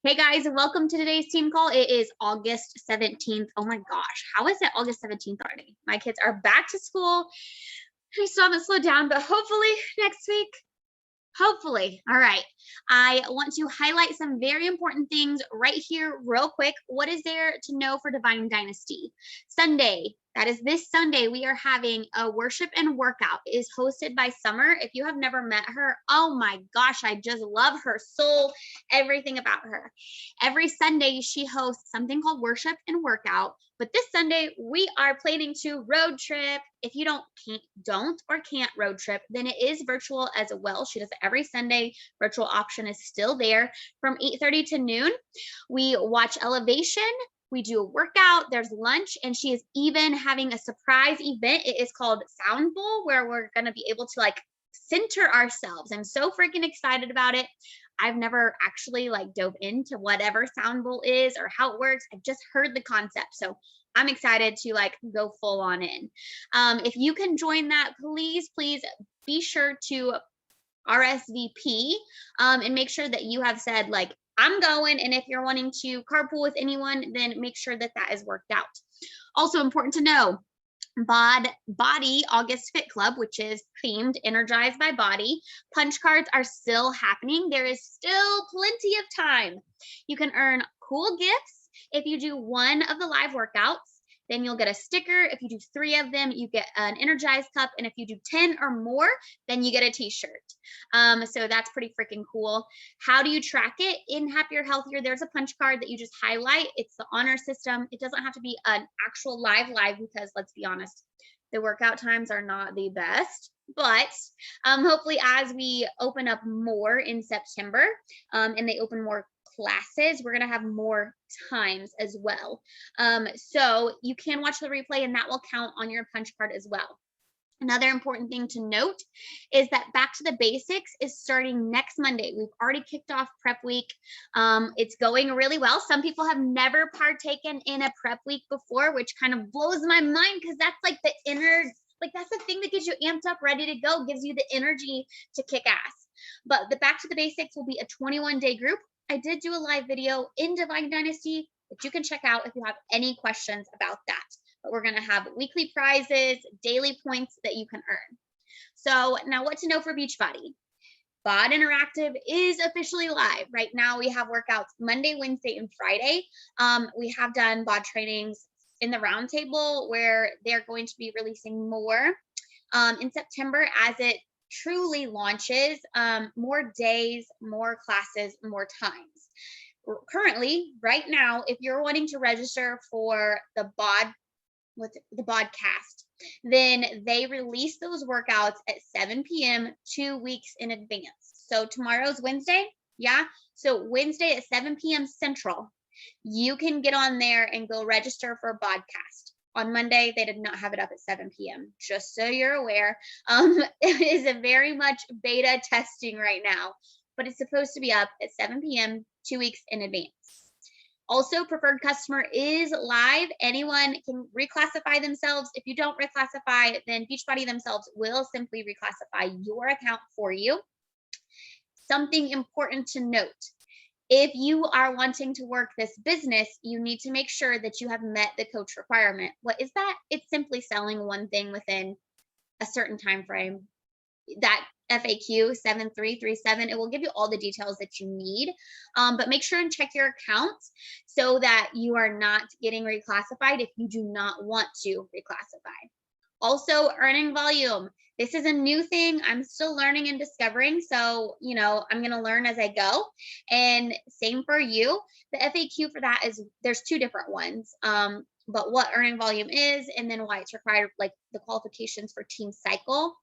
Hey guys, welcome to today's team call. It is August 17th. Oh my gosh, how is it August 17th already? My kids are back to school. I still haven't slowed down, but hopefully next week. Hopefully. All right. I want to highlight some very important things right here, real quick. What is there to know for Divine Dynasty? Sunday, that is this Sunday, we are having a worship and workout. It is hosted by Summer. If you have never met her, oh my gosh, I just love her soul, everything about her. Every Sunday, she hosts something called worship and workout. But this Sunday, we are planning to road trip. If you don't or can't road trip, then it is virtual as well. She does it every Sunday. Virtual option is still there from 8:30 to noon. We watch Elevation. We do a workout. There's lunch, and she is even having a surprise event. It is called Sound Bowl, where we're going to be able to center ourselves. I'm so freaking excited about it. I've never actually dove into whatever Sound Bowl is or how it works. I've just heard the concept. So I'm excited to go full on in. If you can join that, please be sure to RSVP and make sure that you have said I'm going. And if you're wanting to carpool with anyone, then make sure that that is worked out. Also important to know, Body August Fit Club, which is themed Energized by Body. Punch cards are still happening. There is still plenty of time. You can earn cool gifts if you do one of the live workouts. Then you'll get a sticker. If you do 3 of them, you get an Energized cup. And if you do 10 or more, then you get a t-shirt. So that's pretty freaking cool. How do you track it? In Happier Healthier, there's a punch card that you just highlight. It's the honor system. It doesn't have to be an actual live because let's be honest, the workout times are not the best. But hopefully as we open up more in September and they open more classes, we're going to have more times as well. So you can watch the replay and that will count on your punch card as well. Another important thing to note is that Back to the Basics is starting next Monday. We've already kicked off prep week. It's going really well. Some people have never partaken in a prep week before, which kind of blows my mind because that's the inner, that's the thing that gets you amped up, ready to go, gives you the energy to kick ass. But the Back to the Basics will be a 21-day group. I did do a live video in Divine Dynasty that you can check out if you have any questions about that. But we're going to have weekly prizes, daily points that you can earn. So now what to know for Beachbody. BOD Interactive is officially live. Right now we have workouts Monday, Wednesday, and Friday. We have done BOD trainings in the roundtable where they're going to be releasing more in September as it truly launches. More days, more classes, more times. Currently, right now, if you're wanting to register for the BOD with the podcast, then they release those workouts at 7 p.m. 2 weeks in advance. So tomorrow's Wednesday. Yeah. So Wednesday at 7 p.m. Central, you can get on there and go register for a podcast. On Monday, they did not have it up at 7 p.m. Just so you're aware. It is a very much beta testing right now, but it's supposed to be up at 7 p.m. 2 weeks in advance. Also, preferred customer is live. Anyone can reclassify themselves. If you don't reclassify, then Beachbody themselves will simply reclassify your account for you. Something important to note. If you are wanting to work this business, you need to make sure that you have met the coach requirement. What is that? It's simply selling one thing within a certain time frame. That FAQ 7337, it will give you all the details that you need, but make sure and check your account so that you are not getting reclassified if you do not want to reclassify. Also, earning volume. This is a new thing. I'm still learning and discovering. So, I'm going to learn as I go. And same for you. The FAQ for that is there's 2 different ones. But what earning volume is, and then why it's required, the qualifications for Team Cycle,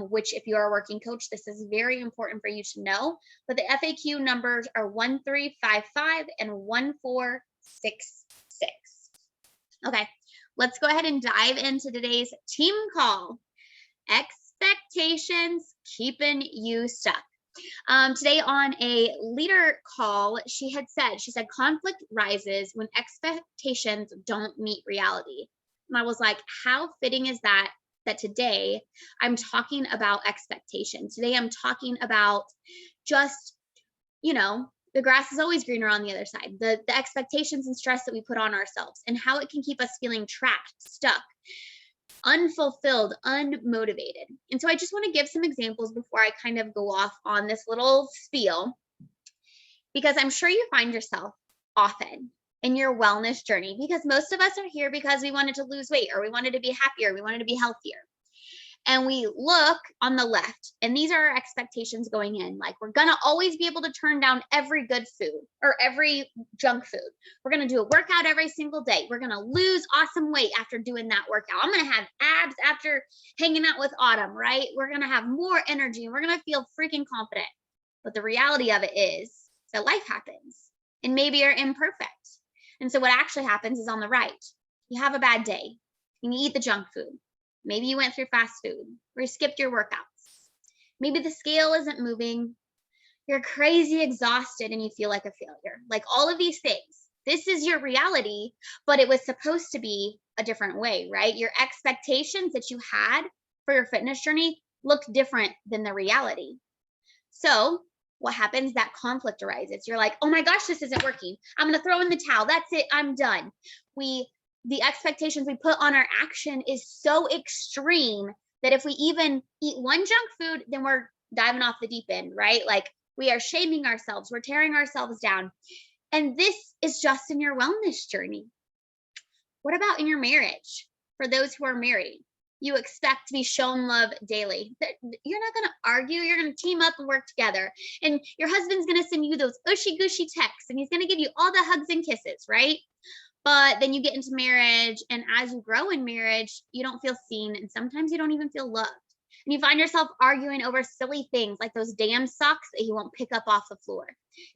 which if you are a working coach, this is very important for you to know. But the FAQ numbers are 1355 and 1466. Okay. Let's go ahead and dive into today's team call. Expectations keeping you stuck. Today on a leader call, she said, conflict rises when expectations don't meet reality. And I was like, how fitting is that today I'm talking about expectations. Today I'm talking about just, The grass is always greener on the other side. The expectations and stress that we put on ourselves and how it can keep us feeling trapped, stuck, unfulfilled, unmotivated. And so I just want to give some examples before I kind of go off on this little spiel, because I'm sure you find yourself often in your wellness journey, because most of us are here because we wanted to lose weight, or we wanted to be happier, we wanted to be healthier. And we look on the left, and these are our expectations going in. Like, we're going to always be able to turn down every good food or every junk food. We're going to do a workout every single day. We're going to lose awesome weight after doing that workout. I'm going to have abs after hanging out with Autumn, right? We're going to have more energy, and we're going to feel freaking confident. But the reality of it is that life happens, and maybe you're imperfect. And so what actually happens is on the right. You have a bad day, and you eat the junk food. Maybe you went through fast food, or you skipped your workouts. Maybe the scale isn't moving. You're crazy exhausted and you feel like a failure. Like, all of these things. This is your reality, but it was supposed to be a different way, right? Your expectations that you had for your fitness journey looked different than the reality. So what happens? That conflict arises. You're like, oh my gosh, this isn't working. I'm going to throw in the towel. That's it. I'm done. The expectations we put on our action is so extreme that if we even eat one junk food, then we're diving off the deep end, right? Like, we are shaming ourselves. We're tearing ourselves down. And this is just in your wellness journey. What about in your marriage? For those who are married, you expect to be shown love daily. You're not going to argue. You're going to team up and work together. And your husband's going to send you those ushy gushy texts, and he's going to give you all the hugs and kisses, right? But then you get into marriage, and as you grow in marriage, you don't feel seen, and sometimes you don't even feel loved. And you find yourself arguing over silly things like those damn socks that you won't pick up off the floor.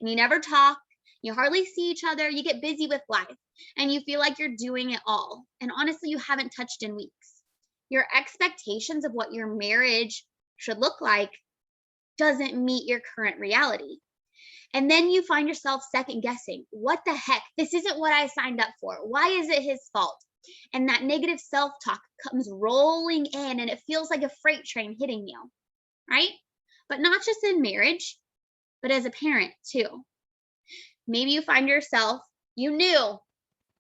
And you never talk, you hardly see each other, you get busy with life, and you feel like you're doing it all. And honestly, you haven't touched in weeks. Your expectations of what your marriage should look like doesn't meet your current reality. And then you find yourself second guessing. What the heck? This isn't what I signed up for. Why is it his fault? And that negative self-talk comes rolling in, and it feels like a freight train hitting you, right? But not just in marriage, but as a parent too. Maybe you find yourself, you knew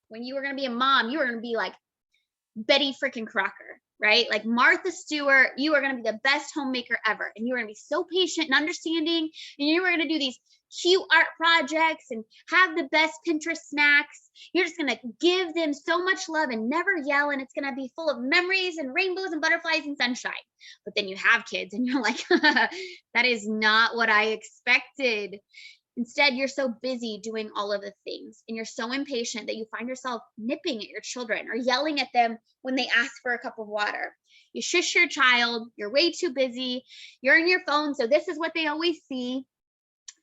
when you were going to be a mom, you were going to be like Betty freaking Crocker, right? Like Martha Stewart, you are going to be the best homemaker ever. And you were going to be so patient and understanding. And you were going to do these cute art projects and have the best Pinterest snacks. You're just going to give them so much love and never yell. And it's going to be full of memories and rainbows and butterflies and sunshine. But then you have kids and you're like, that is not what I expected. Instead, you're so busy doing all of the things, and you're so impatient that you find yourself nipping at your children or yelling at them when they ask for a cup of water. You shush your child. You're way too busy. You're in your phone, so this is what they always see.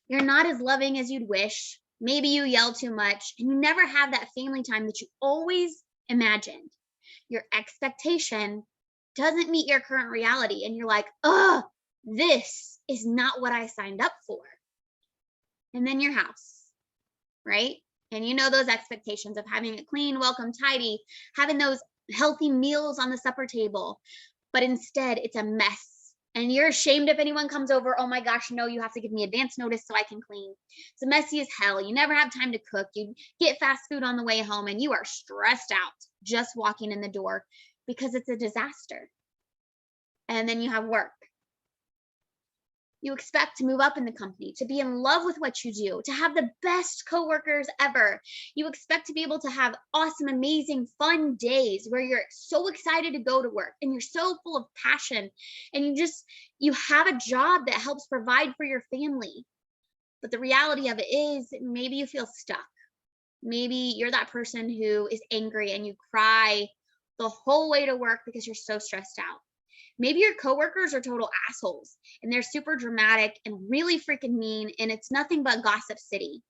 You're not as loving as you'd wish. Maybe you yell too much, and you never have that family time that you always imagined. Your expectation doesn't meet your current reality, and you're like, oh, this is not what I signed up for. And then your house, right? And you know those expectations of having it clean, welcome, tidy, having those healthy meals on the supper table. But instead, it's a mess. And you're ashamed if anyone comes over. Oh my gosh, no, you have to give me advance notice so I can clean. It's messy as hell. You never have time to cook. You get fast food on the way home, and you are stressed out just walking in the door because it's a disaster. And then you have work. You expect to move up in the company, to be in love with what you do, to have the best coworkers ever. You expect to be able to have awesome, amazing, fun days where you're so excited to go to work and you're so full of passion, and you have a job that helps provide for your family. But the reality of it is maybe you feel stuck. Maybe you're that person who is angry and you cry the whole way to work because you're so stressed out. Maybe your coworkers are total assholes and they're super dramatic and really freaking mean, and it's nothing but gossip city.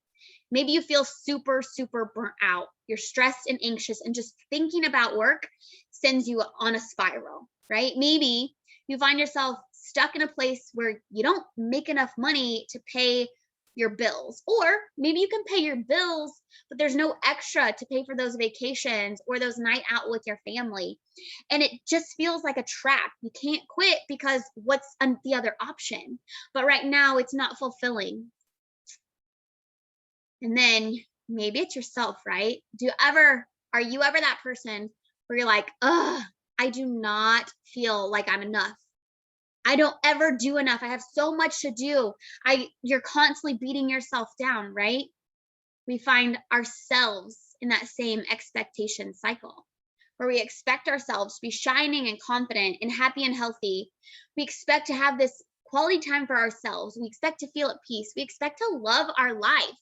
Maybe you feel super, super burnt out. You're stressed and anxious, and just thinking about work sends you on a spiral, right? Maybe you find yourself stuck in a place where you don't make enough money to pay your bills, or maybe you can pay your bills, but there's no extra to pay for those vacations or those night out with your family. And it just feels like a trap. You can't quit because what's the other option? But right now it's not fulfilling. And then maybe it's yourself, right? Are you ever that person where you're like, ugh, I do not feel like I'm enough. I don't ever do enough. I have so much to do. You're constantly beating yourself down, right? We find ourselves in that same expectation cycle where we expect ourselves to be shining and confident and happy and healthy. We expect to have this quality time for ourselves. We expect to feel at peace. We expect to love our life.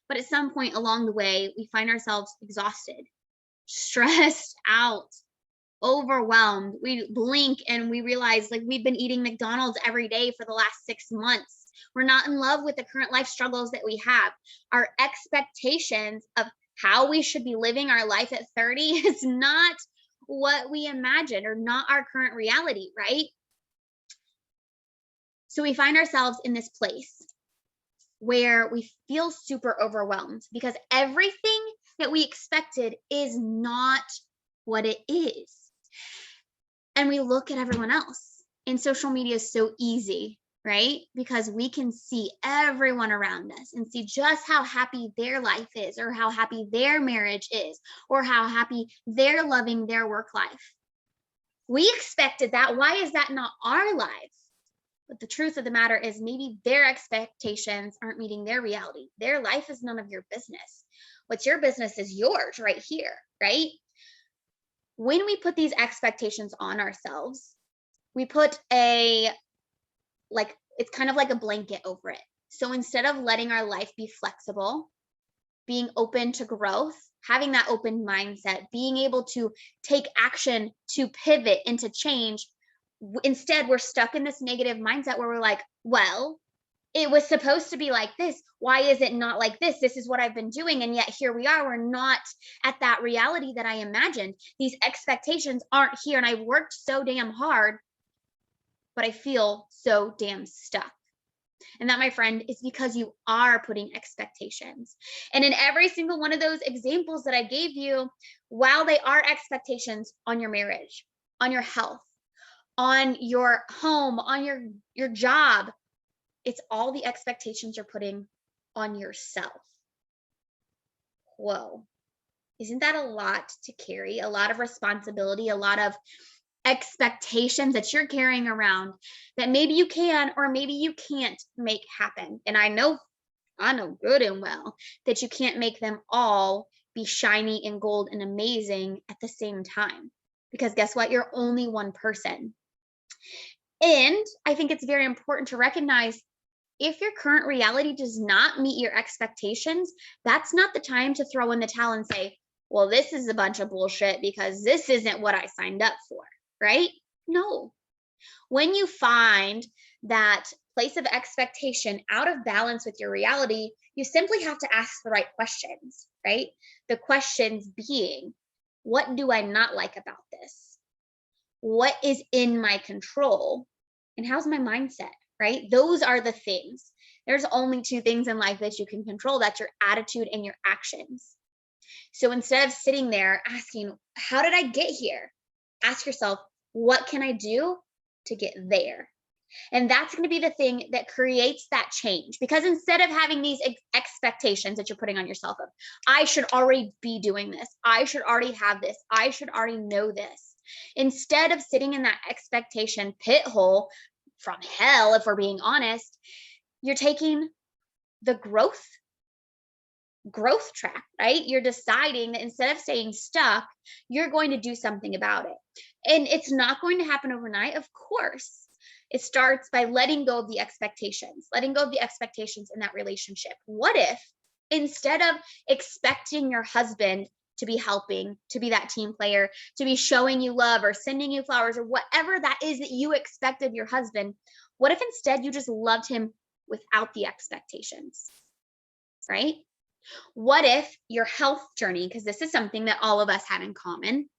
But at some point along the way, we find ourselves exhausted, stressed out, overwhelmed. We blink and we realize like we've been eating McDonald's every day for the last 6 months. We're not in love with the current life struggles that we have. Our expectations of how we should be living our life at 30 is not what we imagined or not our current reality, right? So we find ourselves in this place where we feel super overwhelmed because everything that we expected is not what it is. And we look at everyone else, and social media is so easy, right? Because we can see everyone around us and see just how happy their life is, or how happy their marriage is, or how happy they're loving their work life. We expected that. Why is that not our life? But the truth of the matter is maybe their expectations aren't meeting their reality. Their life is none of your business. What's your business is yours right here, right? When we put these expectations on ourselves, we put it's kind of like a blanket over it. So instead of letting our life be flexible, being open to growth, having that open mindset, being able to take action to pivot and to change, instead we're stuck in this negative mindset where we're like, well, it was supposed to be like this. Why is it not like this? This is what I've been doing. And yet here we are. We're not at that reality that I imagined. These expectations aren't here. And I've worked so damn hard, but I feel so damn stuck. And that, my friend, is because you are putting expectations. And in every single one of those examples that I gave you, while they are expectations on your marriage, on your health, on your home, on your job, it's all the expectations you're putting on yourself. Whoa. Isn't that a lot to carry? A lot of responsibility, a lot of expectations that you're carrying around that maybe you can or maybe you can't make happen. And I know good and well that you can't make them all be shiny and gold and amazing at the same time. Because guess what? You're only one person. And I think it's very important to recognize if your current reality does not meet your expectations, that's not the time to throw in the towel and say, well, this is a bunch of bullshit because this isn't what I signed up for, right? No. When you find that place of expectation out of balance with your reality, you simply have to ask the right questions, right? The questions being, what do I not like about this? What is in my control? And how's my mindset? Right? Those are the things. There's only two things in life that you can control. That's your attitude and your actions. So instead of sitting there asking, how did I get here? Ask yourself, what can I do to get there? And that's going to be the thing that creates that change. Because instead of having these expectations that you're putting on yourself of, I should already be doing this. I should already have this. I should already know this. Instead of sitting in that expectation pit hole from hell, if we're being honest, you're taking the growth track, right? You're deciding that instead of staying stuck, you're going to do something about it. And it's not going to happen overnight, of course. It starts by letting go of the expectations in that relationship. What if instead of expecting your husband to be helping, to be that team player, to be showing you love or sending you flowers or whatever that is that you expect of your husband, what if instead you just loved him without the expectations, right? What if your health journey, because this is something that all of us have in common,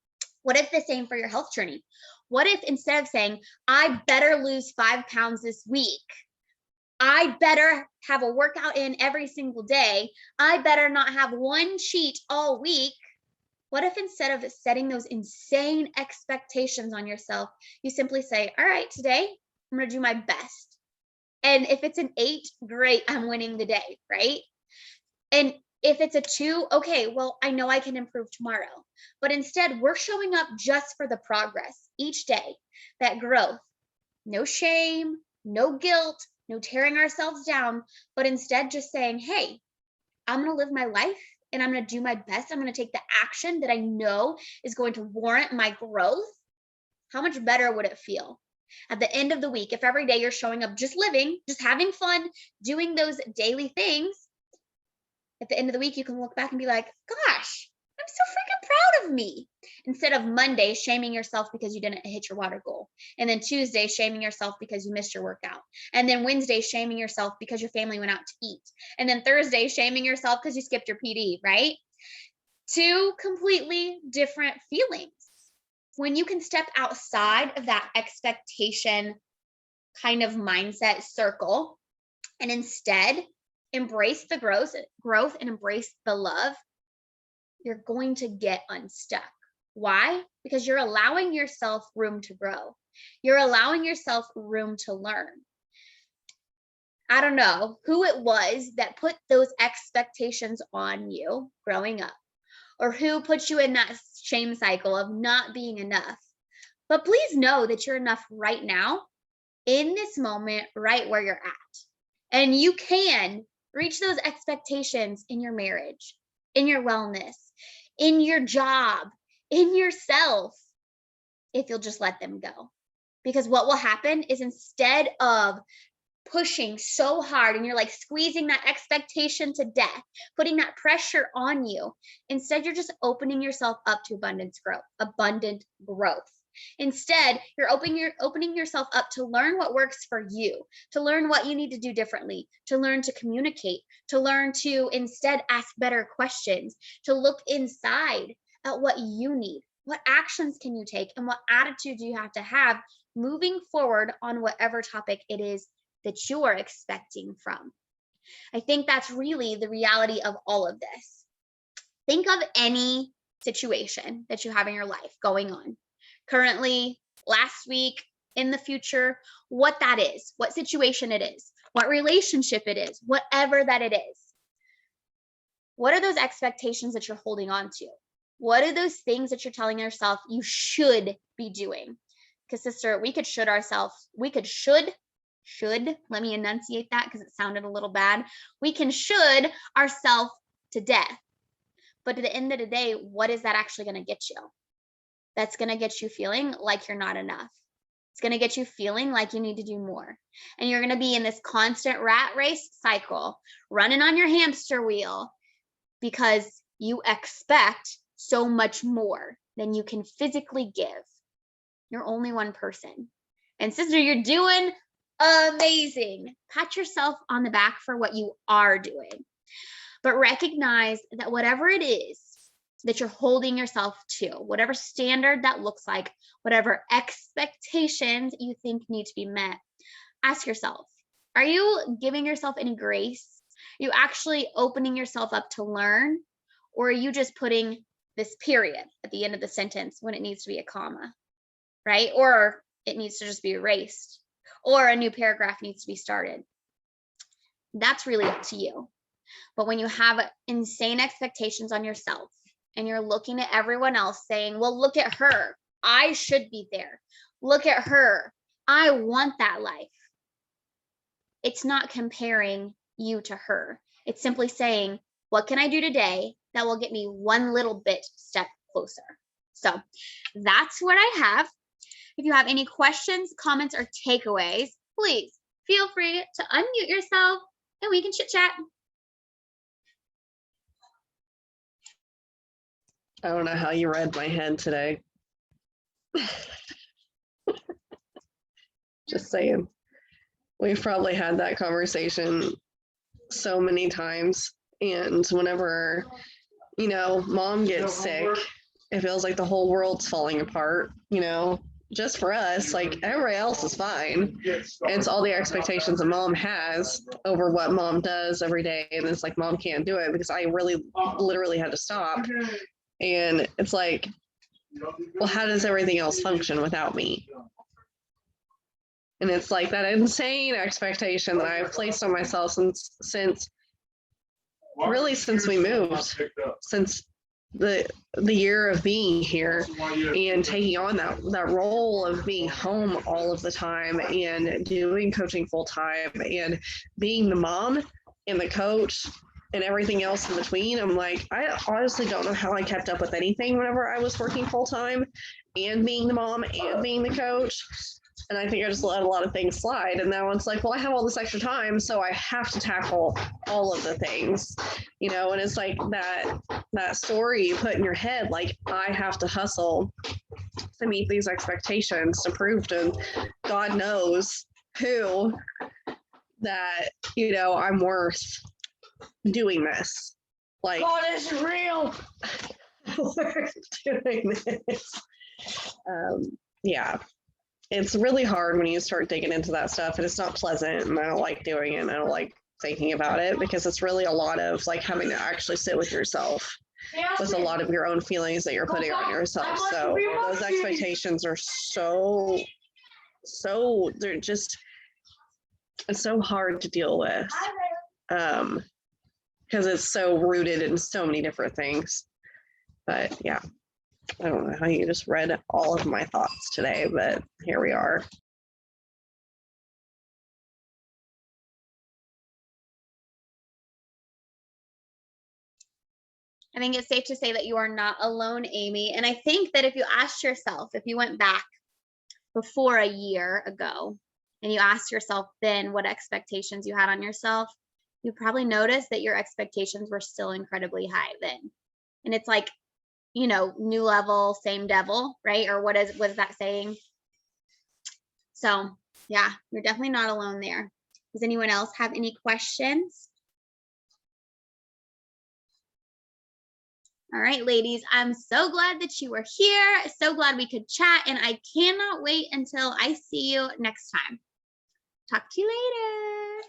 what if the same for your health journey? What if instead of saying, I better lose 5 pounds this week, I better have a workout in every single day, I better not have one cheat all week, what if instead of setting those insane expectations on yourself, you simply say, all right, today I'm going to do my best. And if it's an 8, great, I'm winning the day, right? And if it's a 2, okay, well, I know I can improve tomorrow. But instead, we're showing up just for the progress each day, that growth. No shame, no guilt, no tearing ourselves down, but instead just saying, hey, I'm going to live my life and I'm going to do my best. I'm going to take the action that I know is going to warrant my growth. How much better would it feel at the end of the week if every day you're showing up just living, just having fun, doing those daily things? At the end of the week, you can look back and be like, gosh, I'm so freaking proud of me. Instead of Monday shaming yourself because you didn't hit your water goal. And then Tuesday shaming yourself because you missed your workout. And then Wednesday shaming yourself because your family went out to eat. And then Thursday shaming yourself because you skipped your PD, right? 2 completely different feelings. When you can step outside of that expectation kind of mindset circle and instead embrace the growth and embrace the love, you're going to get unstuck. Why? Because you're allowing yourself room to grow. You're allowing yourself room to learn. I don't know who it was that put those expectations on you growing up, or who put you in that shame cycle of not being enough. But please know that you're enough right now, in this moment, right where you're at. And you can reach those expectations in your marriage, in your wellness, in your job, in yourself, if you'll just let them go. Because what will happen is, instead of pushing so hard and you're like squeezing that expectation to death, putting that pressure on you, instead you're just opening yourself up to abundant growth. Instead, you're opening yourself up to learn what works for you, to learn what you need to do differently, to learn to communicate, to learn to instead ask better questions, to look inside at what you need. What actions can you take, and what attitude do you have to have moving forward on whatever topic it is that you are expecting from? I think that's really the reality of all of this. Think of any situation that you have in your life going on currently, last week, in the future, what that is, what situation it is, what relationship it is, whatever that it is. What are those expectations that you're holding on to? What are those things that you're telling yourself you should be doing? Because sister, we could should ourselves, let me enunciate that because it sounded a little bad. We can should ourselves to death. But at the end of the day, what is that actually going to get you? That's going to get you feeling like you're not enough. It's going to get you feeling like you need to do more. And you're going to be in this constant rat race cycle, running on your hamster wheel, because you expect so much more than you can physically give. You're only one person. And sister, you're doing amazing. Pat yourself on the back for what you are doing. But recognize that whatever it is that you're holding yourself to, whatever standard that looks like, whatever expectations you think need to be met, ask yourself, are you giving yourself any grace? Are you actually opening yourself up to learn? Or are you just putting this period at the end of the sentence when it needs to be a comma, right? Or it needs to just be erased, or a new paragraph needs to be started? That's really up to you. But when you have insane expectations on yourself, and you're looking at everyone else saying, well, look at her, I should be there. Look at her, I want that life. It's not comparing you to her. It's simply saying, what can I do today that will get me one little bit step closer? So that's what I have. If you have any questions, comments, or takeaways, please feel free to unmute yourself and we can chit chat. I don't know how you read my head today. Just saying. We've probably had that conversation so many times. And whenever, mom gets sick, it feels like the whole world's falling apart, just for us. Like, everybody else is fine. It's all the expectations that mom has over what mom does every day. And it's like, mom can't do it because I really literally had to stop. And it's like, well, how does everything else function without me? And it's like that insane expectation that I've placed on myself since really since we moved, since the year of being here and taking on that role of being home all of the time and doing coaching full time and being the mom and the coach and everything else in between. I'm like, I honestly don't know how I kept up with anything whenever I was working full time and being the mom and being the coach. And I think I just let a lot of things slide. And now it's like, well, I have all this extra time, so I have to tackle all of the things, you know. And it's like that story you put in your head, like, I have to hustle to meet these expectations to prove to God knows who that, you know, I'm worth doing this. Like, God is real. We're doing this. Yeah. It's really hard when you start digging into that stuff, and it's not pleasant, and I don't like doing it, and I don't like thinking about it, because it's really a lot of like having to actually sit with yourself with a lot of your own feelings that you're putting on yourself. So those expectations are so they're just, it's so hard to deal with, because it's so rooted in so many different things. But yeah, I don't know how you just read all of my thoughts today, but here we are. I think it's safe to say that you are not alone, Amy. And I think that if you asked yourself, if you went back before a year ago and you asked yourself then what expectations you had on yourself, you probably noticed that your expectations were still incredibly high then. And it's like, you know, new level, same devil, right? Or what is that saying? So yeah, you're definitely not alone there. Does anyone else have any questions? All right, ladies, I'm so glad that you were here. So glad we could chat, and I cannot wait until I see you next time. Talk to you later.